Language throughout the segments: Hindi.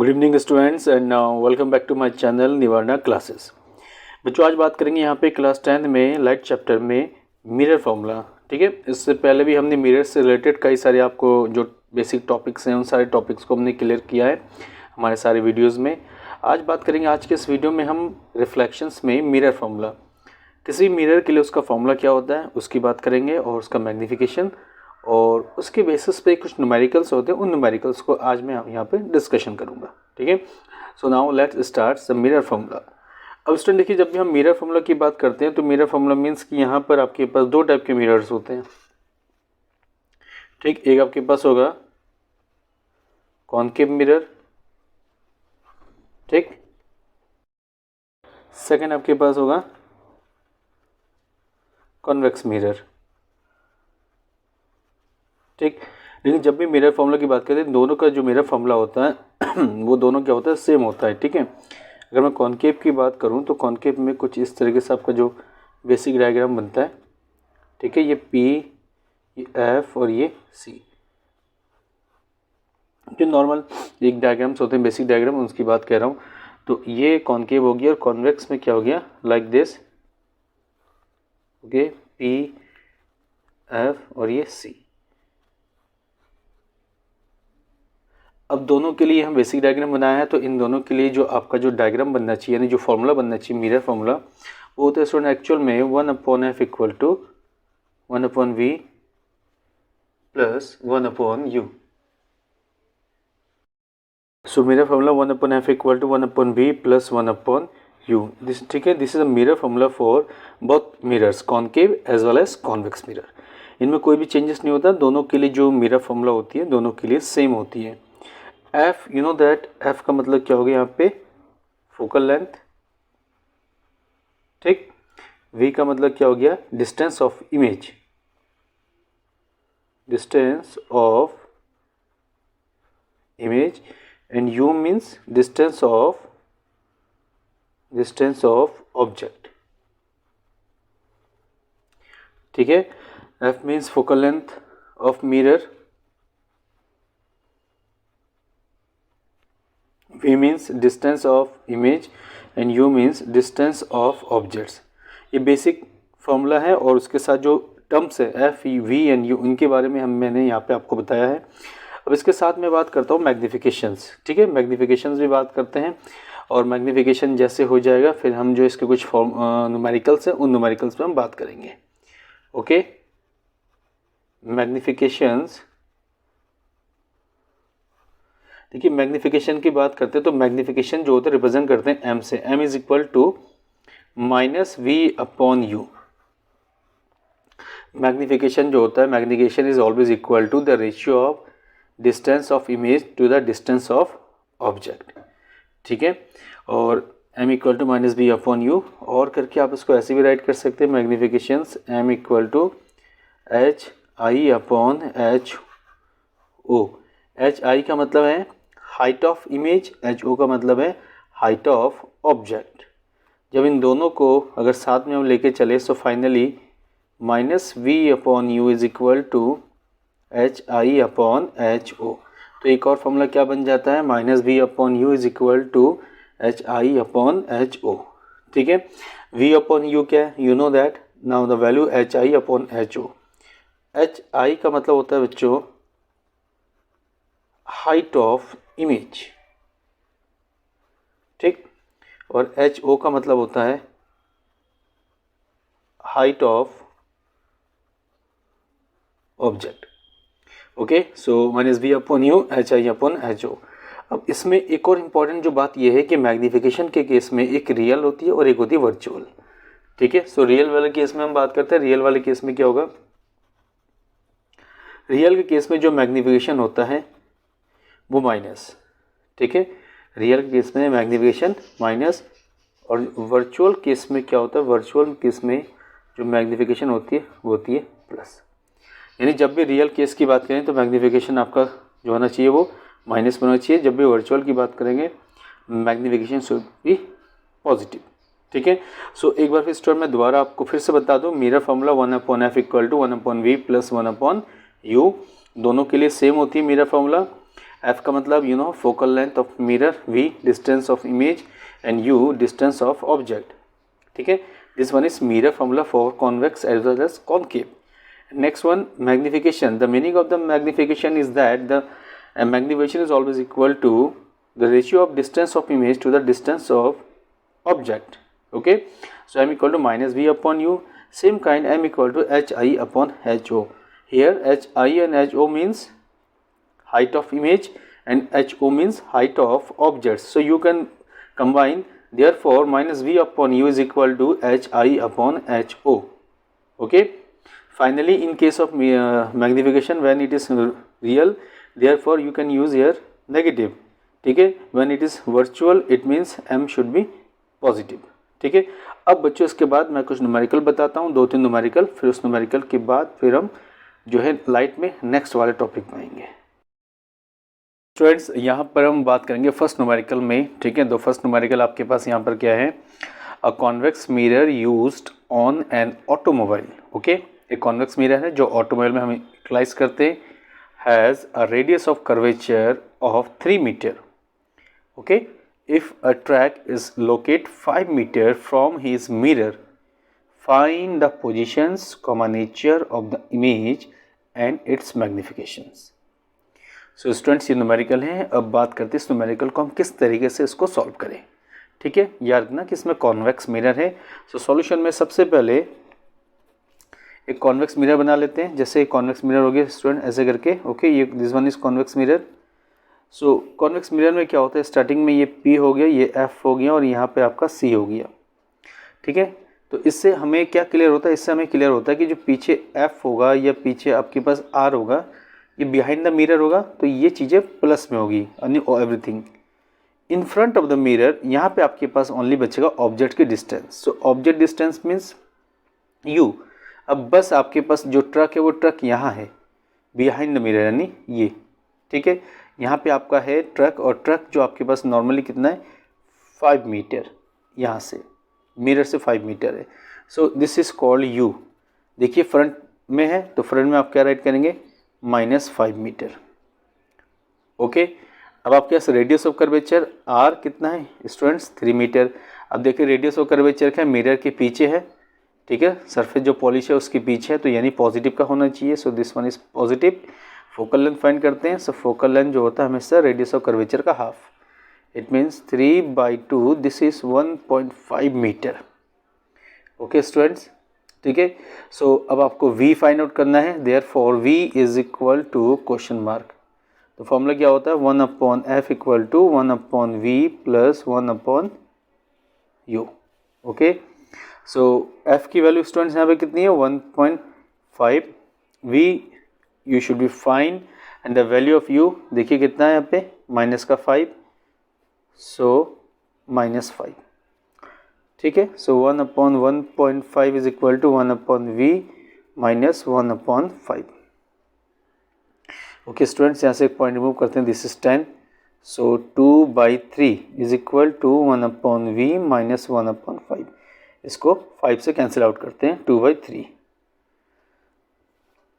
Good evening students and welcome back to my channel Nivarana classes. बच्चों आज बात करेंगे यहाँ पे क्लास 10 में लाइट चैप्टर में मिरर फार्मूला। ठीक है, इससे पहले भी हमने मिरर से रिलेटेड कई सारे आपको जो बेसिक टॉपिक्स हैं उन सारे टॉपिक्स को हमने क्लियर किया है हमारे सारे वीडियोज़ में। आज बात करेंगे आज के इस वीडियो में हम रिफ्लेक्शंस में मिरर फार्मूला, किसी मिरर के लिए उसका फार्मूला क्या होता है उसकी बात करेंगे और उसका मैग्नीफिकेशन और उसके बेसिस पे कुछ न्यूमेरिकल्स होते हैं, उन न्यूमेरिकल्स को आज मैं यहाँ पे डिस्कशन करूँगा। ठीक है, so now let's start the mirror formula. अब स्टूडेंट देखिए, जब भी हम मिरर फार्मूला की बात करते हैं तो मिरर फार्मूला मीन्स कि यहाँ पर आपके पास दो टाइप के मिरर्स होते हैं। ठीक, एक आपके पास होगा कॉनकेव मिरर, ठीक, सेकेंड आपके पास होगा कॉन्वेक्स मिरर। ठीक, लेकिन जब भी मिरर फार्मूला की बात करते हैं दोनों का जो मिरर फार्मूला होता है वो दोनों क्या होता है, सेम होता है। ठीक है, अगर मैं कॉनकेव की बात करूं तो कॉनकेव में कुछ इस तरीके से आपका जो बेसिक डायग्राम बनता है। ठीक है, ये P, ये F और ये C, जो नॉर्मल एक डायग्राम्स होते हैं बेसिक डायग्राम उसकी बात कह रहा हूँ। तो ये कॉनकेव हो गया और कॉन्वेक्स में क्या हो गया, like this. Okay, P, F और ये C। अब दोनों के लिए हम बेसिक डायग्राम बनाया है तो इन दोनों के लिए जो आपका जो डायग्राम बनना चाहिए यानी जो फार्मूला बनना चाहिए मिरर फार्मूला वो होता है स्टूडेंट एक्चुअल में 1/f equal to 1/v plus 1/u। So mirror formula 1/f equal to 1/v plus 1/u this. ठीक है, this is a mirror formula for both mirrors, concave as well as convex mirror. इनमें कोई भी चेंजेस नहीं होता, दोनों के लिए जो मिरर फार्मूला होती है दोनों के लिए सेम होती है। F, you know that F का मतलब क्या हो गया यहाँ पे, फोकल लेंथ। ठीक, V का मतलब क्या हो गया, distance of image, distance of image, and U means distance of object. ठीक है, F means focal length of mirror, V means distance of image and U means distance of objects। ये बेसिक फॉर्मूला है और उसके साथ जो टर्म्स है F, V एंड U उनके बारे में मैंने यहाँ पे आपको बताया है। अब इसके साथ मैं बात करता हूँ मैग्नीफिकेशंस। ठीक है, मैग्नीफिकेशंस भी बात करते हैं और मैग्नीफिकेशन जैसे हो जाएगा फिर हम जो इसके कुछ न्यूमेरिकल्स हैं उन न्यूमेरिकल्स पे हम बात करेंगे। ओके, मैग्नीफिकेशंस। देखिए मैग्नीफिकेशन की बात करते हैं तो मैग्नीफिकेशन जो होता है रिप्रेजेंट करते हैं m से, m is equal to -v/u। Magnification जो होता है, magnification is always equal to the ratio of distance of image to the distance of object. ठीक है, और m इक्वल टू -v/u और करके आप इसको ऐसे भी राइट कर सकते हैं, magnifications m equal to hi/ho। hi का मतलब है हाइट ऑफ इमेज, ho का मतलब है हाइट ऑफ ऑब्जेक्ट। जब इन दोनों को अगर साथ में हम लेके चले तो finally -v/u is equal to hi/ho। तो एक और फॉर्मूला क्या बन जाता है, -v/u is equal to hi/ho। ठीक है, v/u क्या है, you know that, now the value hi/ho। hi का मतलब होता है बच्चों हाइट ऑफ इमेज। ठीक, और ho का मतलब होता है height of object. Okay, so -v/u hi/ho। अब इसमें एक और इम्पॉर्टेंट जो बात यह है कि मैग्नीफिकेशन के केस में एक रियल होती है और एक होती है वर्चुअल। ठीक है, सो रियल वाले केस में हम बात करते हैं, रियल वाले केस में क्या होगा, रियल के केस में जो मैग्नीफिकेशन होता है वो माइनस। ठीक है, रियल केस में मैग्नीफिकेशन माइनस और वर्चुअल केस में क्या होता है, वर्चुअल केस में जो मैग्नीफिकेशन होती है वो होती है प्लस। यानी जब भी रियल केस की बात करें तो मैग्नीफिकेशन आपका जो होना चाहिए वो माइनस होना चाहिए, जब भी वर्चुअल की बात करेंगे मैग्नीफिकेशन शुड बी पॉजिटिव। ठीक है, सो एक बार फिर स्टूडेंट मैं दोबारा आपको फिर से बता दूं, mirror formula 1/f equal to 1/v plus 1/u, दोनों के लिए सेम होती है मिरर फार्मूला। एफ का मतलब you know focal length of mirror, V distance of image and U distance of object, ठीक है। This one is mirror formula for convex as well as concave. Next one, magnification. The meaning of the magnification is that the magnification is always equal to the ratio of distance of image to the distance of object. Okay, so m equal to minus v upon u. Same kind, m equal to hi upon ho. Here hi and ho means height of image and ho means height of objects. So you can combine. Therefore, minus v upon u is equal to hi upon ho. Okay. Finally, in case of magnification, when it is real, therefore you can use here negative, ठीक है. When it is virtual, it means m should be positive, ठीक है. अब बच्चों इसके बाद मैं कुछ न्यूमेरिकल बताता हूँ, 2-3 न्यूमेरिकल, फिर उस न्यूमेरिकल के बाद फिर हम जो है लाइट में नेक्स्ट वाले टॉपिक में आएंगे. स्टूडेंट्स, यहाँ पर हम बात करेंगे फर्स्ट न्यूमेरिकल में, ठीक है. तो फर्स्ट न्यूमेरिकल आपके पास यहाँ पर क्या है, a convex mirror used on an automobile. Okay, एक कॉन्वेक्स मिरर है जो ऑटोमोबाइल में हम यूटिलाइज करते हैं, has a radius of curvature of 3 meter. Okay, if a track is locate 5 meter from his mirror, find the positions, nature of the image and its magnifications. So students, ये न्यूमेरिकल है. अब बात करते हैं इस न्यूमेरिकल को हम किस तरीके से इसको सॉल्व करें, ठीक है. याद रखना कि इसमें कॉन्वेक्स मिरर है. सो सॉल्यूशन में सबसे पहले एक कॉन्वेक्स मिरर बना लेते हैं. जैसे कॉन्वेक्स मिरर हो गया स्टूडेंट, ऐसे करके. ओके, ये this one is convex mirror. So convex mirror में क्या होता है, स्टार्टिंग में ये P हो गया, ये F हो गया और यहाँ पे आपका C हो गया, ठीक है. तो इससे हमें क्या क्लियर होता है, इससे हमें क्लियर होता है कि जो पीछे F होगा या पीछे आपके पास R होगा, ये बिहाइंड द मिरर होगा, तो ये चीज़ें प्लस में होगी, everything. In front of the mirror यहाँ पे आपके पास ओनली बचेगा ऑब्जेक्ट की distance. So object distance means U. अब बस आपके पास जो ट्रक है वो ट्रक यहाँ है बिहाइंड द मिरर, यानी ये, ठीक है. यहाँ पे आपका है ट्रक, और ट्रक जो आपके पास नॉर्मली कितना है 5 मीटर, यहाँ से मिरर से 5 मीटर है. So this is called U. देखिए फ्रंट में है तो फ्रंट में आप क्या राइट करेंगे, -5 मीटर. ओके, अब आपके पास रेडियस ऑफ कर्वेचर R कितना है स्टूडेंट्स, 3 मीटर. अब देखिए रेडियस ऑफ कर्वेचर क्या मिरर के पीछे है, ठीक है. सरफेस जो पॉलिश है उसके पीछे है, तो यानी पॉजिटिव का होना चाहिए. So this one is positive. Focal length find करते हैं. सो फोकल लेंथ जो होता है हमेशा रेडियस ऑफ कर्वेचर का half. It means 3/2. This is 1.5 metre. Okay students, ठीक है. सो अब आपको V फाइंड आउट करना है. Therefore V is equal to question mark. तो फॉर्मूला क्या होता है, 1/f equal to 1/v plus 1/u. Okay, so f की वैल्यू स्टूडेंट्स यहाँ पे कितनी है, 1.5. v you should be fine and the value of u देखिए कितना है यहाँ पे, -5. सो -5, ठीक है. So 1/1.5 is equal to 1/v minus 1/5. Okay students, यहाँ से एक पॉइंट रिमूव करते हैं. This is 10. So 2/3 is equal to 1/v minus 1/5. इसको 5 से कैंसिल आउट करते हैं, 2/3.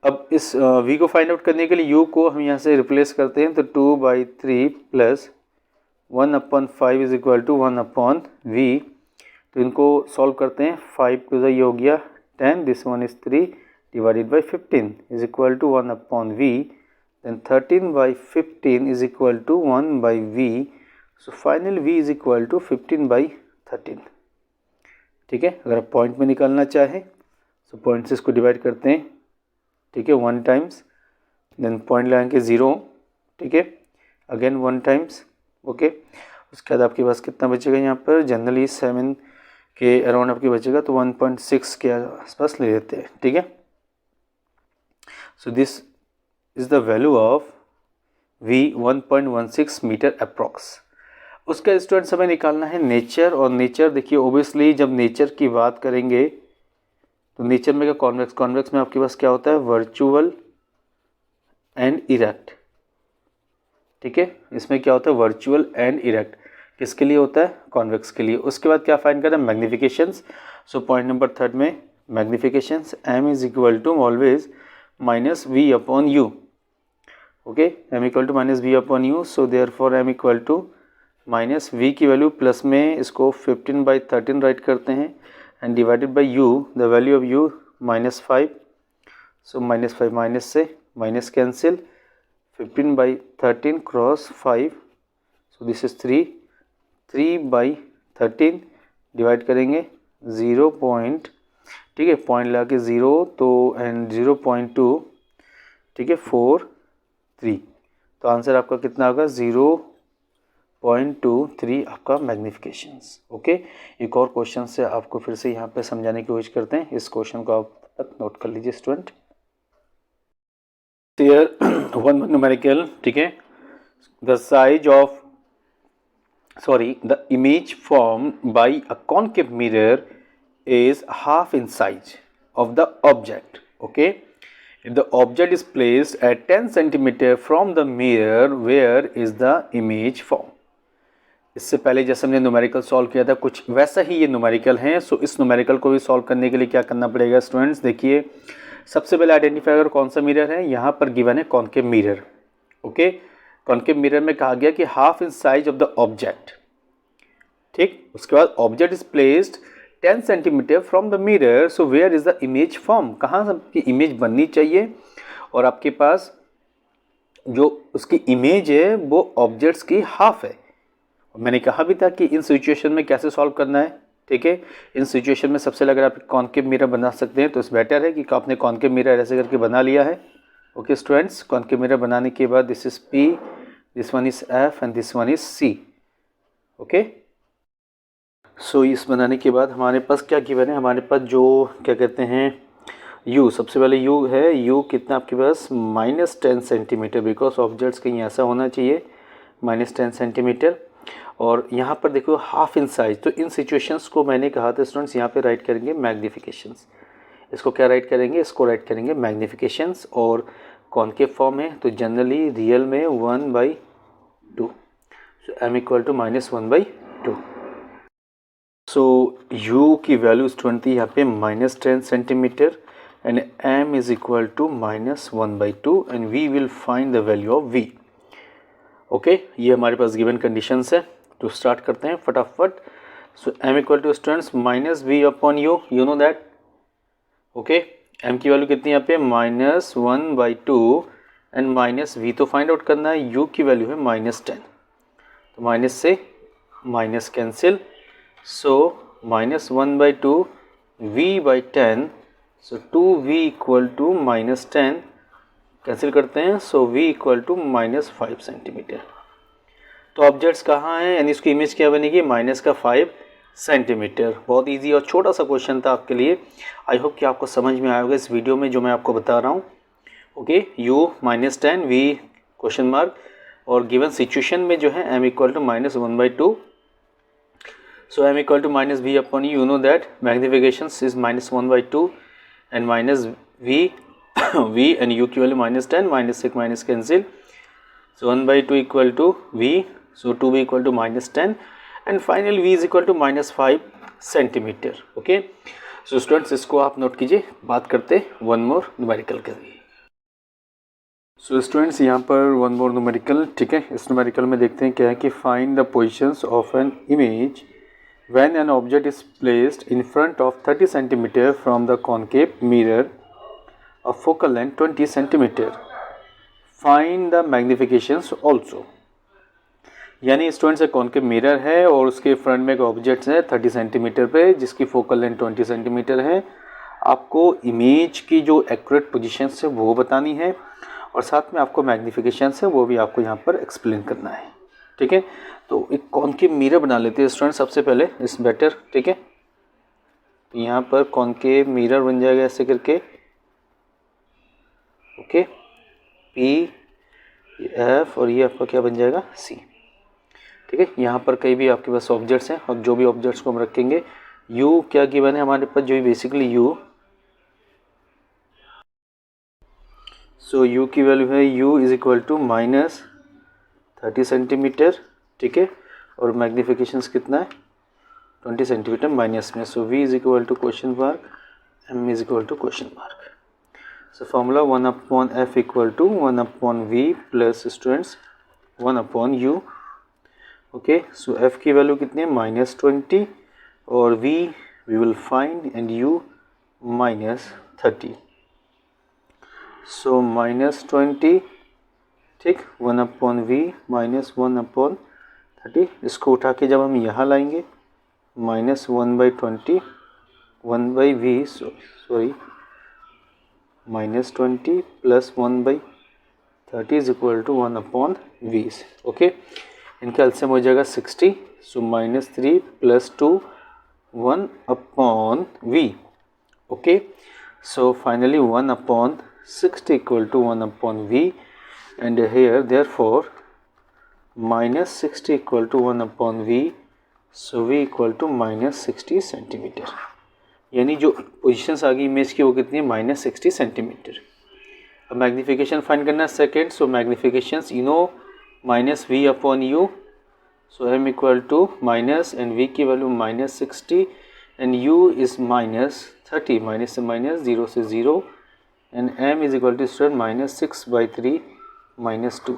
अब इस v को फाइंड आउट करने के लिए u को हम यहाँ से रिप्लेस करते हैं. तो 2/3 plus 1/5 is equal to 1/v. तो इनको सॉल्व करते हैं. 5 टू ये हो गया 10. This one is 3 divided by 15 is equal to 1/v. Then 13/15 is equal to 1/v. So final v is equal to 15/13. ठीक है. अगर आप पॉइंट में निकालना चाहें तो पॉइंट से इसको डिवाइड करते हैं, ठीक है, 1 टाइम्स. देन पॉइंट लगाएंगे 0, ठीक है, अगेन 1 टाइम्स. ओके, उसके बाद आपके पास कितना बचेगा, यहाँ पर जनरली 7 के अराउंड आपके बचेगा, तो 1.6 के आसपास ले लेते हैं, ठीक है. So this is the value of v 1.16 metre approx. उसका स्टूडेंट्स हमें निकालना है नेचर. और नेचर देखिए ओबियसली जब नेचर की बात करेंगे तो नेचर में क्या, कॉन्वेक्स. कॉन्वेक्स में आपके पास क्या होता है, वर्चुअल एंड इरेक्ट, ठीक है. इसमें क्या होता है, वर्चुअल एंड इरेक्ट. किसके लिए होता है, कॉन्वेक्स के लिए. उसके बाद क्या फाइंड करना है, मैग्निफिकेशंस. सो पॉइंट नंबर 3 में magnifications m is equal to always -v upon u. Okay, m equal to minus v upon u, so therefore m equal to minus v की वैल्यू प्लस में इसको 15/13 राइट करते हैं and divided by u, the value of u -5, so -5 minus से minus cancel, 15/13 cross 5, so this is 3/13 divide करेंगे 0. ठीक है, पॉइंट लगा के 0 तो एंड 0.2, ठीक है, 4.3, तो आंसर आपका कितना होगा 0.23 आपका मैग्निफिकेशंस। ओके, एक और क्वेश्चन से आपको फिर से यहाँ पे समझाने की कोशिश करते हैं। इस क्वेश्चन को आप नोट कर लीजिए स्टूडेंट। हियर वन न्यूमेरिकल, ठीक है, the size of the image formed by a concave mirror is half in size of the object. Okay, if the object is placed at 10 centimeter from the mirror, where is the image formed? इससे पहले जैसे हमने न्यूमेरिकल सॉल्व किया था कुछ वैसा ही ये न्यूमेरिकल है। सो इस न्यूमेरिकल को भी सॉल्व करने के लिए क्या करना पड़ेगा स्टूडेंट्स, देखिए सबसे पहले आइडेंटिफाई करो कौन सा मिरर है। यहाँ पर गिवन है concave mirror. Okay, concave mirror में कहा गया कि half in size of the object. ठीक, उसके बाद object is placed 10 centimetre from the mirror, so where is the image form, कहाँ आपकी इमेज बननी चाहिए और आपके पास जो उसकी इमेज है वो ऑब्जेक्ट्स की हाफ है। मैंने कहा भी था कि इन सिचुएशन में कैसे सॉल्व करना है। ठीक है, इन सिचुएशन में सबसे अगर आप कॉन्केव मिरर बना सकते हैं तो इस बेटर है कि आपने कॉन्केव मिरर ऐसे करके बना लिया है। ओके स्टूडेंट्स, कॉन्केव मिरर बनाने के बाद this is P, this one is F and this one is C। Okay, so इस बनाने के बाद हमारे पास क्या गिवन है, हमारे पास जो क्या कहते हैं U, सबसे पहले U है। U कितना आपके पास -10 सेंटीमीटर, बिकॉज ऑब्जेक्ट्स कहीं ऐसा होना चाहिए -10 सेंटीमीटर। और यहाँ पर देखो हाफ इन साइज, तो इन सिचुएशंस को मैंने कहा था स्टूडेंट्स यहाँ पे राइट करेंगे मैग्निफिकेशंस। इसको क्या राइट करेंगे, इसको राइट करेंगे मैग्निफिकेशंस। और कॉन्केव फॉर्म है तो जनरली रियल में 1/2, so m equal to -1/2। So u की वैल्यू स्टूडेंट थी यहाँ पे -10 centimetre and m is equal to -1/2 and we will find the value of v। Okay, ये हमारे पास गिवन कंडीशंस है। तो स्टार्ट करते हैं फटाफट। So m equal to students -v upon u, you know that. Okay, m की वैल्यू कितनी है यहाँ पे -1/2 एंड -v तो फाइंड आउट करना है। u की वैल्यू है -10, तो माइनस से minus cancel, so -1/2 v/10, so 2v equal to -10 cancel करते हैं, so v equal to -5 centimetre. तो ऑब्जेक्ट्स कहाँ हैं यानी इसकी इमेज क्या बनेगी -5 सेंटीमीटर। बहुत इजी और छोटा सा क्वेश्चन था आपके लिए। आई होप कि आपको समझ में आया होगा इस वीडियो में जो मैं आपको बता रहा हूँ। Okay, u -10 v question mark और गिवन सिचुएशन में जो है m equal to -1/2, so m equal to -v upon u know that magnifications is -1/2 and v and u की value -10, -6 minus cancel, so 1/2 equal to v, so 2v equal to -10 and final v is equal to -5 centimeter. Okay, so students इसको आप नोट कीजिए। बात करते वन मोर न्यूमेरिकल करिए। सो स्टूडेंट्स यहाँ पर वन मोर न्यूमेरिकल, ठीक है। इस न्यूमेरिकल में देखते हैं क्या है कि find the positions of an image when an object is placed in front of 30 centimetre from the concave mirror of focal length 20 centimeter. Find the magnifications also. यानी स्टूडेंट्स एक कॉन्केव मिरर है और उसके फ्रंट में एक ऑब्जेक्ट है 30 सेंटीमीटर पे जिसकी फोकल लेंथ 20 सेंटीमीटर है। आपको इमेज की जो एक्यूरेट पोजीशन है वो बतानी है और साथ में आपको मैग्निफिकेशन है वो भी आपको यहाँ पर एक्सप्लेन करना है। ठीक है, तो एक कॉन्केव मिरर बना लेते हैं स्टूडेंट सबसे पहले, इस बेटर। ठीक है, यहाँ पर कॉन्केव मिरर बन जाएगा ऐसे करके। ओके, P, F और ये आपका क्या बन जाएगा C। ठीक है, यहाँ पर कई भी आपके पास ऑब्जेक्ट्स हैं और जो भी ऑब्जेक्ट्स को हम रखेंगे U क्या गिवन है हमारे पास, जो भी बेसिकली U, सो U की वैल्यू है U is equal to -30 centimetre. ठीक है, और मैग्निफिकेशंस कितना है 20 सेंटीमीटर माइनस में, so V is equal to question mark, M is equal to question mark. So formula 1 upon f equal to 1 upon v plus students 1 upon u. Okay, so f की वैल्यू कितनी है -20 और v we will find and u -30. So -20 ठीक 1 upon v -1 upon 30. इसको उठा के जब हम यहाँ लाएंगे -1/20 1/v sorry -20 plus 1/30 is equal to 1 upon v. Okay, इनका एलसीएम हो जाएगा 60. So -3 plus 2 1 upon v. Okay, so finally 1 upon 60 equal to 1 upon v and here therefore -60 equal to 1 upon v, so v equal to -60 centimetre. यानी जो पोजीशंस आ गई इमेज की वो कितनी है -60 सेंटीमीटर. अब मैग्नीफिकेशन फाइंड करना है second. So magnifications you know -v upon u, so m equal to minus and v की value -60 and u is -30 minus से माइनस 0 से 0 and m is equal to -6/3 -2.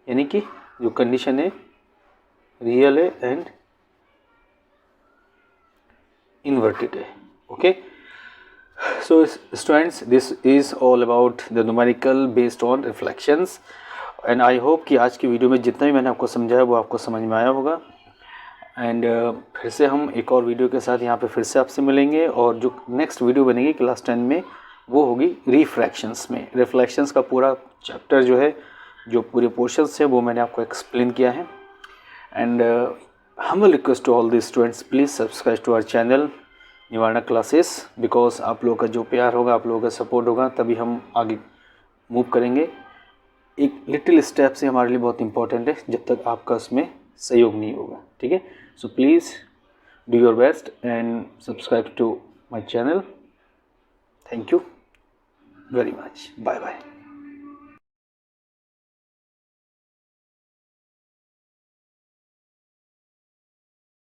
यानी कि जो कंडीशन है रियल है एंड इन्वर्टेड है. Okay, so students this is all about the numerical based on reflections and I hope कि आज की वीडियो में जितना भी मैंने आपको समझाया वो आपको समझ में आया होगा. एंड फिर से हम एक और वीडियो के साथ यहाँ पे फिर से आपसे मिलेंगे और जो नेक्स्ट वीडियो बनेगी क्लास 10 में वो होगी रिफ्रैक्शंस में. रिफ्लेक्शंस का पूरा चैप्टर जो है, जो पूरे पोर्शंस हैं वो मैंने आपको एक्सप्लेन किया है. And humble request to all the students, please subscribe to our channel Nivarana classes, because आप लोगों का जो प्यार होगा, आप लोगों का सपोर्ट होगा, तभी हम आगे मूव करेंगे. एक लिटिल स्टेप से हमारे लिए बहुत इंपॉर्टेंट है जब तक आपका उसमें सहयोग नहीं होगा. ठीक है, so please do your best and subscribe to my channel. Thank you very much. Bye bye.